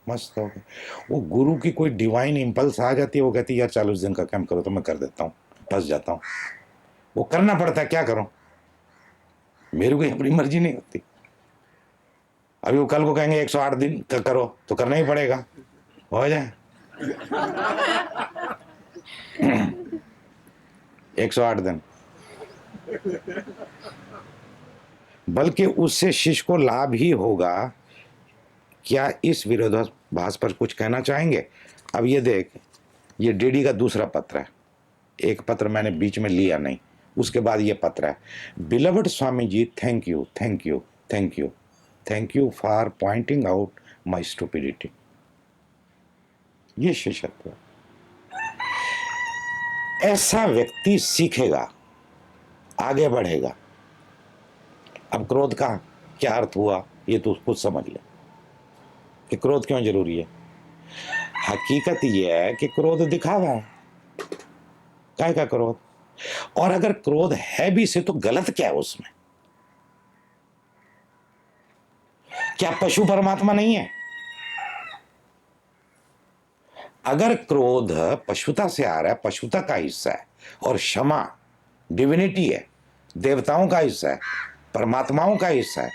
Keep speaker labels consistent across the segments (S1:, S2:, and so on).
S1: मस्त हो गया। वो गुरु की कोई डिवाइन इम्पल्स आ जाती है, वो कहती है यार 40 दिन का कैंप करो, तो मैं कर देता हूँ, फंस जाता हूँ। वो करना पड़ता है, क्या करूं, मेरे को अपनी मर्जी नहीं होती। अभी वो कल को कहेंगे 108 दिन का करो, तो करना ही पड़ेगा, हो जाए 108 दिन। बल्कि उससे शिष्य को लाभ ही होगा। क्या इस विरोधाभास पर कुछ कहना चाहेंगे? अब ये देख, ये डीडी का दूसरा पत्र है। एक पत्र मैंने बीच में लिया नहीं, उसके बाद ये पत्र है। Beloved Swami ji, thank you thank you thank you thank you for pointing out my stupidity. ये शिष्यत्व। ऐसा व्यक्ति सीखेगा, आगे बढ़ेगा। अब क्रोध का क्या अर्थ हुआ ये तो खुद समझ ले कि क्रोध क्यों जरूरी है। हकीकत यह है कि क्रोध दिखावा है। काय का क्रोध? और अगर क्रोध है भी से तो गलत क्या है उसमें? क्या पशु परमात्मा नहीं है? अगर क्रोध पशुता से आ रहा है, पशुता का हिस्सा है, और क्षमा डिविनिटी है, देवताओं का हिस्सा है, परमात्माओं का हिस्सा है,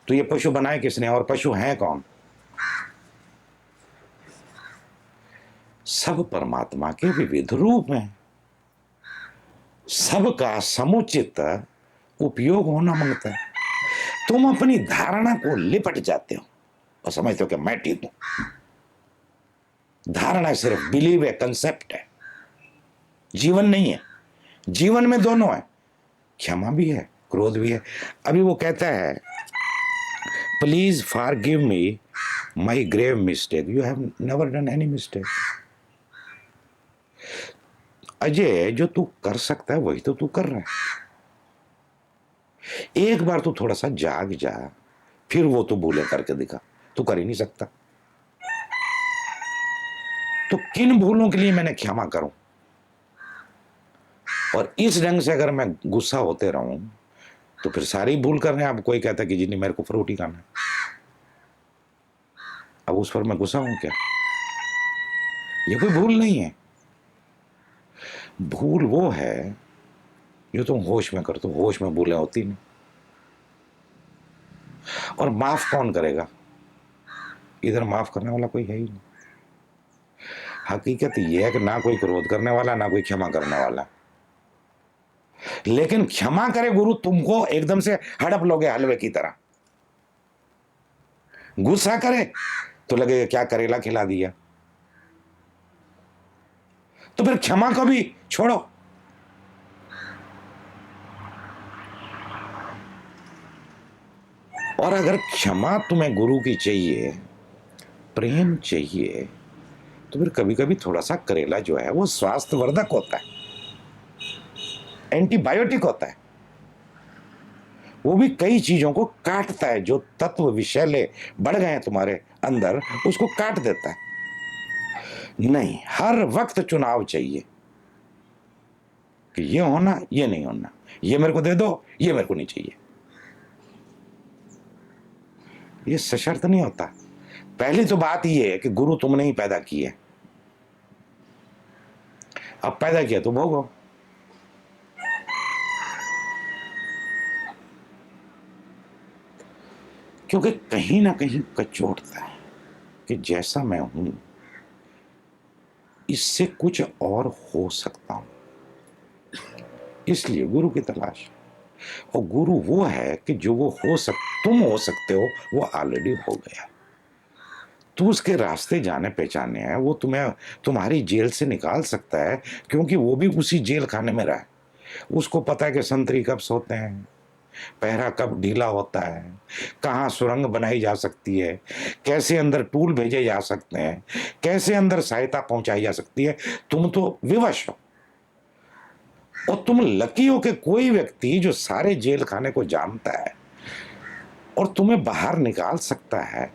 S1: तो ये पशु बनाए किसने, और पशु हैं कौन? सब परमात्मा के विविध रूप हैं। सबका समुचित उपयोग होना मांगता है। तुम अपनी धारणा को लिपट जाते हो और समझते हो कि मैं ठीक हूं। धारणा सिर्फ बिलीव है, कंसेप्ट है, जीवन नहीं है। जीवन में दोनों है, क्षमा भी है, क्रोध भी है। अभी वो कहता है, please forgive me my grave mistake, you have never done any mistake. Ajay, जो तू कर सकता है वही तो तू कर रहा है। एक बार तू थोड़ा सा जाग जा, फिर वो तो भूले करके दिखा। तू कर ही नहीं सकता, तो किन भूलों के लिए मैंने क्षमा करूं? और इस ढंग से अगर मैं गुस्सा होते रहूं तो फिर सारी भूल कर रहे हैं। अब कोई कहता कि जी नहीं, मेरे को फ्रूटी खाना है, अब उस पर मैं गुस्सा हूं क्या? ये कोई भूल नहीं है। भूल वो है जो तुम होश में करते हो, होश में भूलें होती नहीं। और माफ कौन करेगा? इधर माफ करने वाला कोई है ही नहीं। हकीकत यह है कि ना कोई क्रोध करने वाला, ना कोई क्षमा करने वाला। लेकिन क्षमा करे गुरु, तुमको एकदम से हड़प लोगे हलवे की तरह। गुस्सा करे तो लगेगा क्या करेला खिला दिया। तो फिर क्षमा को भी छोड़ो। और अगर क्षमा तुम्हें गुरु की चाहिए, प्रेम चाहिए, तो फिर कभी कभी थोड़ा सा करेला जो है वो स्वास्थ्यवर्धक होता है, एंटीबायोटिक होता है। वो भी कई चीजों को काटता है, जो तत्व विषैले बढ़ गए हैं तुम्हारे अंदर उसको काट देता है। नहीं, हर वक्त चुनाव चाहिए कि ये होना, ये नहीं होना, ये मेरे को दे दो, ये मेरे को नहीं चाहिए। ये सशर्त नहीं होता। पहली तो बात ये है कि गुरु तुमने ही पैदा किया है, अब पैदा किया तो भोगो। क्योंकि कहीं ना कहीं कचोटता है कि जैसा मैं हूं इससे कुछ और हो सकता हूं, इसलिए गुरु की तलाश। और गुरु वो है कि जो वो तुम हो सकते हो वो ऑलरेडी हो गया। तू उसके रास्ते जाने पहचाने हैं, वो तुम्हें तुम्हारी जेल से निकाल सकता है, क्योंकि वो भी उसी जेल खाने में रहा है। उसको पता है कि संतरी कब सोते हैं, पहरा कब ढीला होता है, कहाँ सुरंग बनाई जा सकती है, कैसे अंदर टूल भेजे जा सकते हैं, कैसे अंदर सहायता पहुंचाई जा सकती है। तुम तो विवश हो, और तुम लकी हो कि कोई व्यक्ति जो सारे जेल खाने को जानता है और तुम्हें बाहर निकाल सकता है,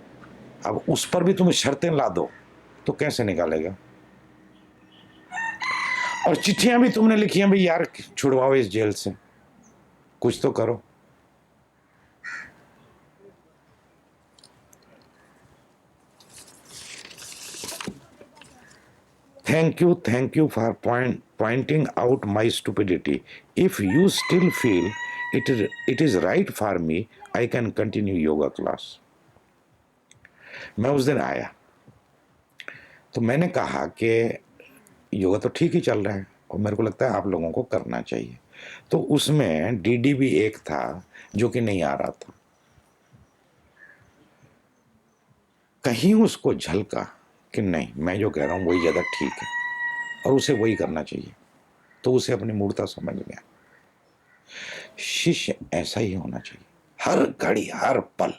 S1: अब उस पर भी तुम शर्तें ला दो तो कैसे निकालेगा। और चिट्ठियां भी तुमने लिखी हैं, भाई यार छुड़वाओ इस जेल से, कुछ तो करो। Thank you for pointing out my stupidity. If you still feel it is right for me, I can continue yoga class. मैं उस दिन आया तो मैंने कहा कि योगा तो ठीक ही चल रहा है और मेरे को लगता है आप लोगों को करना चाहिए। तो उसमें डीडी भी एक था जो कि नहीं आ रहा था, कहीं उसको झलका कि नहीं मैं जो कह रहा हूं वही ज़्यादा ठीक है और उसे वही करना चाहिए, तो उसे अपनी मूर्खता समझ गया। शिष्य ऐसा ही होना चाहिए, हर घड़ी हर पल।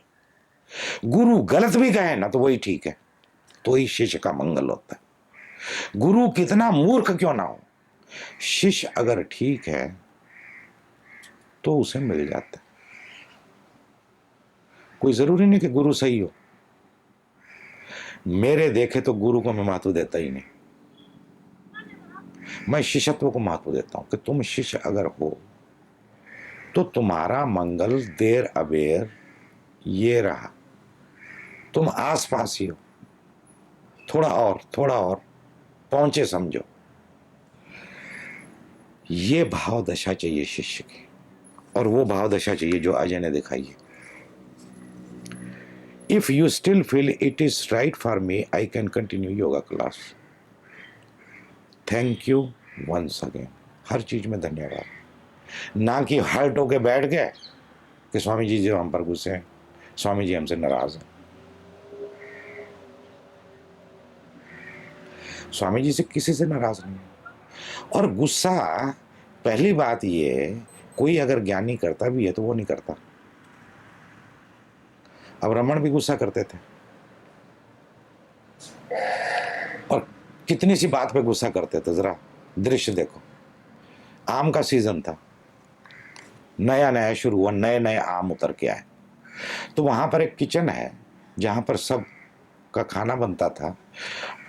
S1: गुरु गलत भी कहे ना तो वही ठीक है, तो ही शिष्य का मंगल होता है। गुरु कितना मूर्ख क्यों ना हो, शिष्य अगर ठीक है तो उसे मिल जाता है। कोई जरूरी नहीं कि गुरु सही हो। मेरे देखे तो गुरु को मैं महत्व देता ही नहीं, मैं शिष्यत्व को महत्व देता हूं कि तुम शिष्य अगर हो तो तुम्हारा मंगल देर अबेर ये रहा, तुम आसपास ही हो, थोड़ा और पहुंचे समझो। ये भाव दशा चाहिए शिष्य की, और वो भाव दशा चाहिए जो अजय ने दिखाई है। If you still feel it is right for me, I can continue yoga class. Thank you once again. हर चीज में धन्यवाद। ना कि हर्ट होके बैठ गए कि स्वामी जी जो हम पर गुस्से हैं, स्वामी जी हमसे नाराज हैं। स्वामी जी से किसी से नाराज नहीं है। और गुस्सा, पहली बात ये, कोई अगर ज्ञानी करता भी है तो वो नहीं करता। अब रमन भी गुस्सा करते थे, और कितनी सी बात पे गुस्सा करते थे। जरा दृश्य देखो, आम का सीजन था, नया नया शुरू हुआ, नए नए आम उतर के आए, तो वहां पर एक किचन है जहां पर सब का खाना बनता था,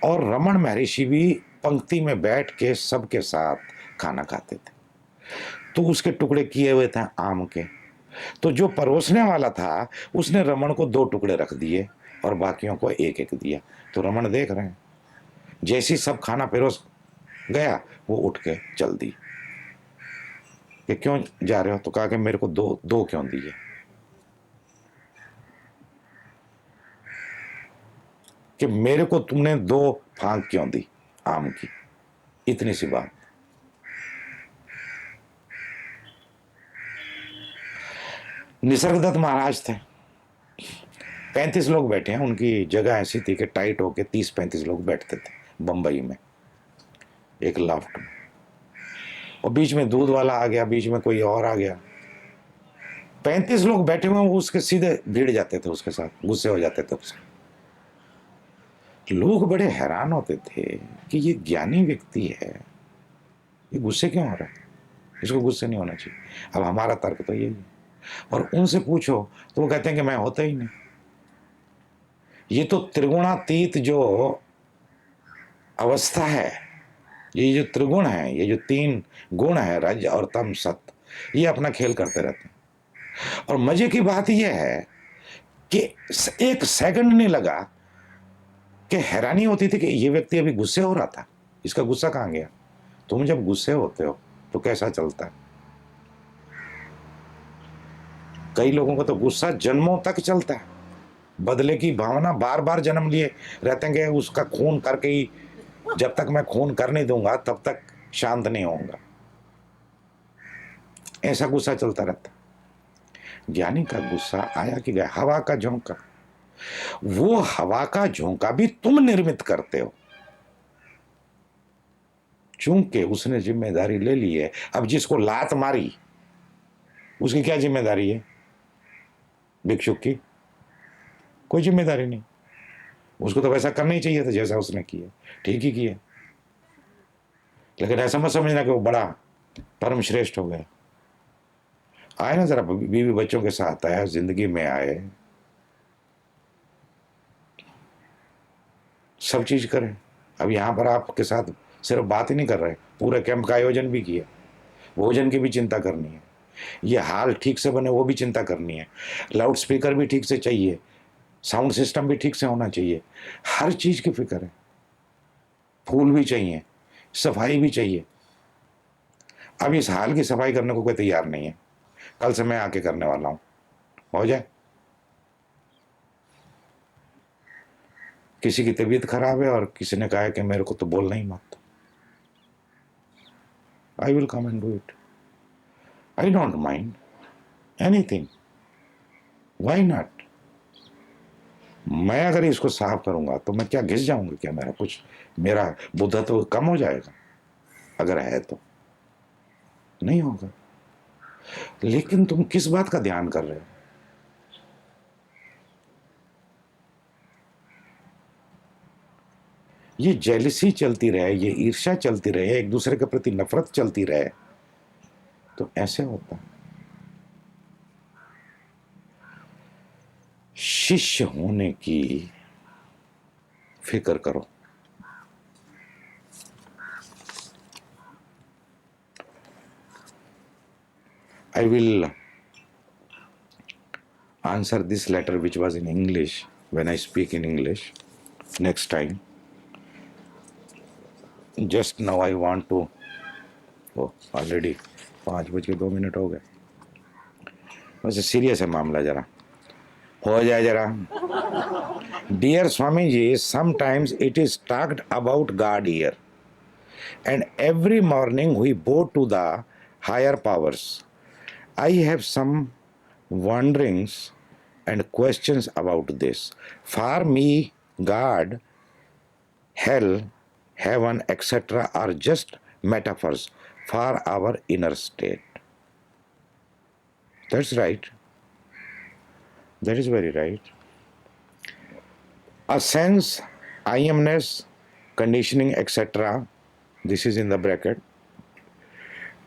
S1: और रमन महर्षि भी पंक्ति में बैठ के सबके साथ खाना खाते थे। तो उसके टुकड़े किए हुए थे आम के, तो जो परोसने वाला था उसने रमन को 2 टुकड़े रख दिए और बाकियों को एक एक दिया। तो रमन देख रहे हैं, जैसी सब खाना परोस गया वो उठ के चल दी कि क्यों जा रहे हो, तो कहा कि मेरे को 2 क्यों दिए, कि मेरे को तुमने 2 फांक क्यों दी आम की, इतनी सी बात। निसर्गदत्त महाराज थे, 35 लोग बैठे हैं, उनकी जगह ऐसी थी कि टाइट होके 30-35 लोग बैठते थे बंबई में एक लाफ्ट में, और बीच में दूध वाला आ गया, बीच में कोई और आ गया, 35 लोग बैठे हुए उसके सीधे भिड़ जाते थे उसके साथ, गुस्से हो जाते थे उससे। लोग बड़े हैरान होते थे कि ये ज्ञानी व्यक्ति है, ये गुस्से क्यों हो रहा है, इसको गुस्से नहीं होना चाहिए। अब हमारा तर्क तो यही है, और उनसे पूछो तो वो कहते हैं कि मैं होता ही नहीं। ये तो त्रिगुणातीत जो अवस्था है, ये जो त्रिगुण है, ये जो 3 गुण है, रज और तम सत, ये अपना खेल करते रहते हैं। और मजे की बात यह है कि 1 सेकंड नहीं लगा कि हैरानी होती थी कि ये व्यक्ति अभी गुस्से हो रहा था, इसका गुस्सा कहां गया। तुम जब गुस्से होते हो तो कैसा चलता है, कई लोगों को तो गुस्सा जन्मों तक चलता है, बदले की भावना बार बार जन्म लिए रहते हैं कि उसका खून करके ही, जब तक मैं खून कर नहीं दूंगा तब तक शांत नहीं होऊंगा, ऐसा गुस्सा चलता रहता। ज्ञानी का गुस्सा आया कि गया, हवा का झोंका, वो हवा का झोंका भी तुम निर्मित करते हो। चूंकि उसने जिम्मेदारी ले ली है, अब जिसको लात मारी उसकी क्या जिम्मेदारी है? भिक्षुक की कोई जिम्मेदारी नहीं। उसको तो वैसा करना ही चाहिए था जैसा उसने किया, ठीक ही किया। लेकिन ऐसा मत समझना कि वो बड़ा परम श्रेष्ठ हो गया। आए ना जरा बीवी बच्चों के साथ आया, जिंदगी में आए, सब चीज करें। अब यहां पर आपके साथ सिर्फ बात ही नहीं कर रहे, पूरे कैंप का आयोजन भी किया, भोजन की भी चिंता करनी है, ये हाल ठीक से बने वो भी चिंता करनी है, लाउड स्पीकर भी ठीक से चाहिए, साउंड सिस्टम भी ठीक से होना चाहिए, हर चीज की फिक्र है, फूल भी चाहिए, सफाई भी चाहिए। अब इस हाल की सफाई करने को कोई तैयार नहीं है, कल से मैं आके करने वाला हूं, हो जाए। किसी की तबीयत खराब है और किसी ने कहा है कि मेरे को तो बोलना ही मत, I will come and do it, I don't mind anything, why not. मैं अगर इसको साफ करूंगा तो मैं क्या घिस जाऊंगा क्या? मेरा कुछ, मेरा बुद्धत्व तो कम हो जाएगा? अगर है तो नहीं होगा। लेकिन तुम किस बात का ध्यान कर रहे हो? ये जेलसी चलती रहे, ये ईर्ष्या चलती रहे, एक दूसरे के प्रति नफरत चलती रहे, तो ऐसे होता। शिष्य होने की फिक्र करो। I will answer this letter which was in English when I speak in English next time. Just now I want to, oh already 5:02 हो गए। वैसे सीरियस है मामला, जरा हो जाए जरा। Dear Swami ji, sometimes it is talked about God here, and every morning we bow to the higher powers. I have some wonderings and questions about this. For me, God, hell, heaven, etc. are just metaphors for our inner state. That's right. That is very right. A sense, I amness, conditioning, etc. This is in the bracket.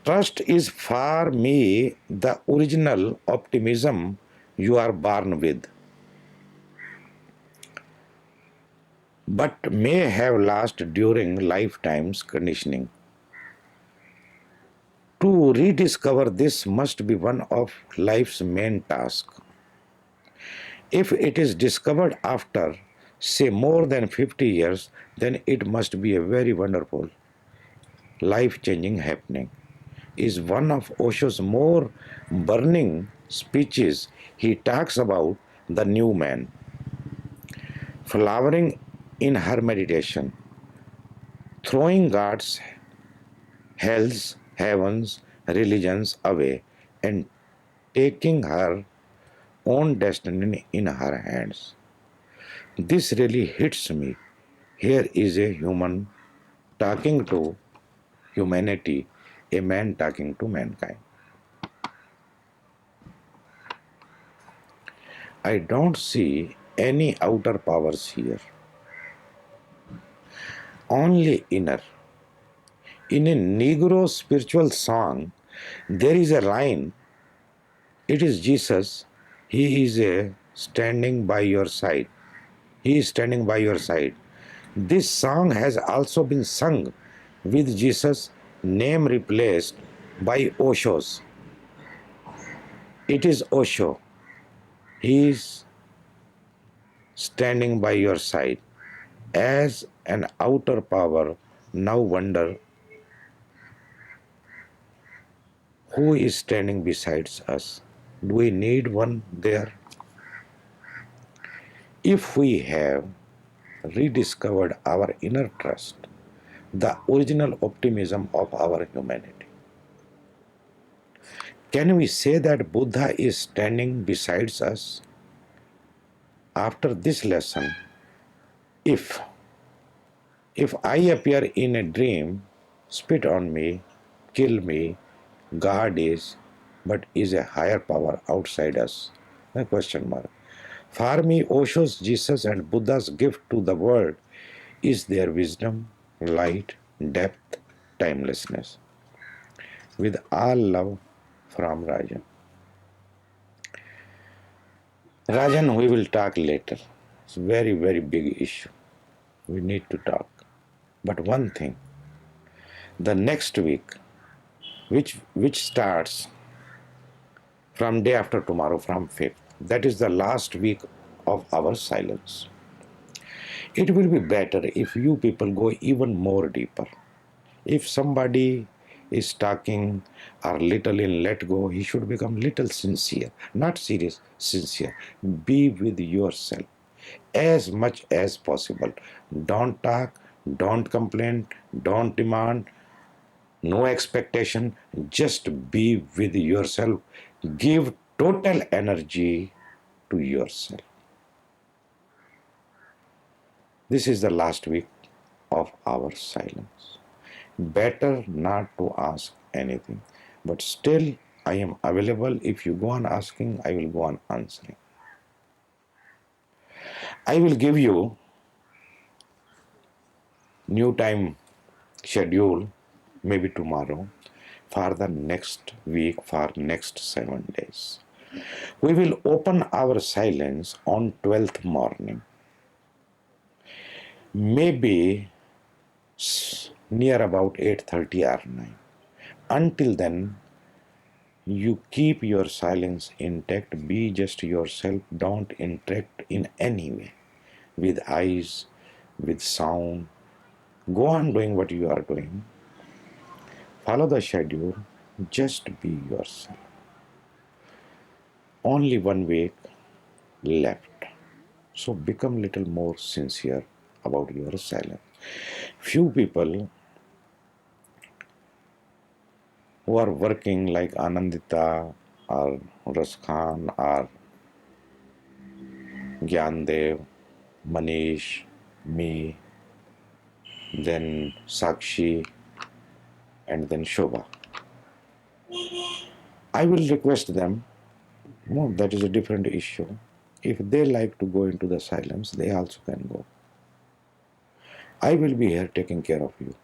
S1: Trust is for me the original optimism you are born with, but may have lost during lifetime's conditioning. To rediscover this must be one of life's main tasks. If it is discovered after, say, more than 50 years, then it must be a very wonderful, life-changing happening. Is one of Osho's more burning speeches. He talks about the new man, flowering in her meditation, throwing God's, hell's, heavens, religions away, and taking her own destiny in her hands. This really hits me. Here is a human talking to humanity, a man talking to mankind. I don't see any outer powers here, only inner. In a Negro spiritual song, there is a line, it is Jesus, he is standing by your side. He is standing by your side. This song has also been sung with Jesus' name replaced by Osho's. It is Osho. He is standing by your side. As an outer power, now wonder who is standing beside us. Do we need one there? If we have rediscovered our inner trust, the original optimism of our humanity, can we say that Buddha is standing beside us? After this lesson, if I appear in a dream spit on me, kill me. God is, but is a higher power outside us? A question mark. For me, Osho's Jesus and Buddha's gift to the world is their wisdom, light, depth, timelessness. With all love from Rajan. Rajan, we will talk later. It's a very, very big issue. We need to talk. But one thing, the next week, which starts from day after tomorrow, from 5th, that is the last week of our silence. It will be better if you people go even more deeper. If somebody is talking or little in let go, he should become little sincere, not serious, sincere. Be with yourself as much as possible. Don't talk, don't complain, don't demand, no expectation, just be with yourself. Give total energy to yourself. This is the last week of our silence. Better not to ask anything, but still I am available. If you go on asking, I will go on answering. I will give you new time schedule maybe tomorrow for the next week, for next 7 days. We will open our silence on 12th morning. Maybe near about 8:30 or 9. Until then, you keep your silence intact. Be just yourself. Don't interact in any way with eyes, with sound. Go on doing what you are doing. Follow the schedule. Just be yourself. Only 1 week left. So become little more sincere about your silence. Few people who are working like Anandita or Raskhan or Gyandev, Manish, me, then Sakshi, and then Shobha. I will request them, no, that is a different issue. If they like to go into the silence, they also can go. I will be here taking care of you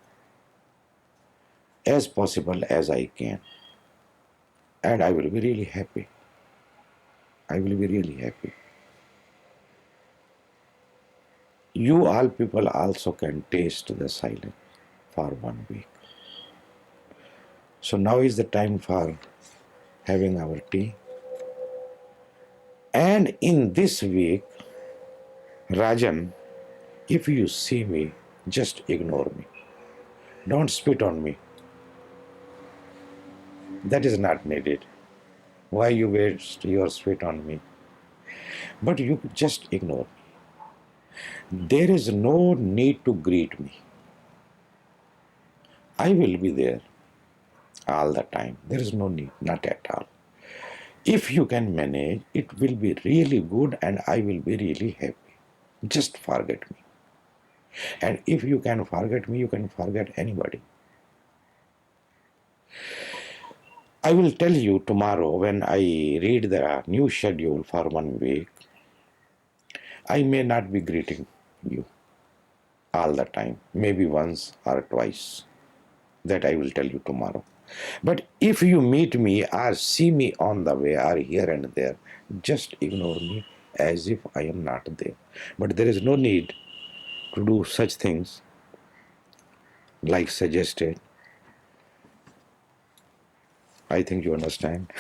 S1: as possible as I can. And I will be really happy. I will be really happy. You all people also can taste the silence for 1 week. So now is the time for having our tea. And in this week, Rajan, if you see me, just ignore me. Don't spit on me. That is not needed. Why you waste your spit on me? But you just ignore me. There is no need to greet me. I will be there all the time. There is no need, not at all. If you can manage, it will be really good and I will be really happy. Just forget me. And if you can forget me, you can forget anybody. I will tell you tomorrow when I read the new schedule for 1 week. I may not be greeting you all the time, maybe once or twice. That I will tell you tomorrow. But if you meet me or see me on the way or here and there, just ignore me as if I am not there. But there is no need to do such things like suggested. I think you understand.